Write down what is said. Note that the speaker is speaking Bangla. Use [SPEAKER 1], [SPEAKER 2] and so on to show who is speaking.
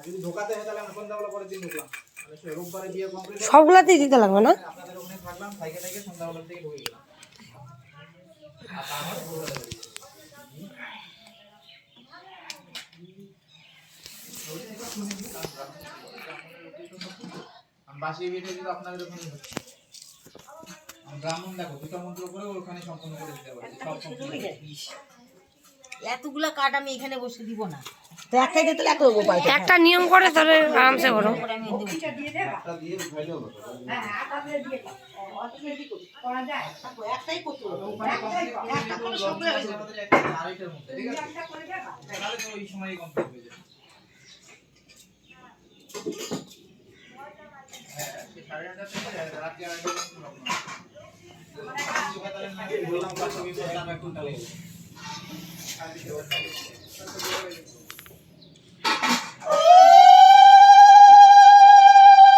[SPEAKER 1] যদি ঢোকাতে হয় তাহলে আমরা সন্ধ্যাবেলা পরের দিন ঢুকলাম, মানে রোববারে বিয়ে কমপ্লিট
[SPEAKER 2] সবগুলাতেই দিতে লাগবে না?
[SPEAKER 1] আপনাদের ওখানে থাকলাম, থাইকে থাইকে সন্ধ্যাবেলার দিকে ঢুকে গেলাম। আর তারপরে ভোরবেলা বেরিয়ে বাসি ভিডিও যদি আপনাদের ওখানে হচ্ছে ব্রাহ্মণ দেখো দুটো মন্ত্র করে ওখানে সম্পূর্ণ করে দিতে পারি সব সম্পূর্ণ।
[SPEAKER 3] এতগুলা কাঠ আমি এখানে বসে দিব না,
[SPEAKER 2] তো একটাই দিতে এত গোপাল
[SPEAKER 4] একটা নিয়ম করে তাহলে আরামসে করো।
[SPEAKER 3] পরে আমি দেবো।
[SPEAKER 1] একটা দিয়ে উঠাইলেও হতো।
[SPEAKER 2] একটাই করতে হবে।
[SPEAKER 1] ওখানে আমাদের একটা আড়াইটার মধ্যে, ঠিক আছে? তাহলে তো ওই সময়ই কমপ্লিট হয়ে যাবে। হ্যাঁ, সে 8:30 থেকে রাত্রি 8:30 পর্যন্ত লগ্ন। বললাম পাশে বিপদ নামে একটু তাহলে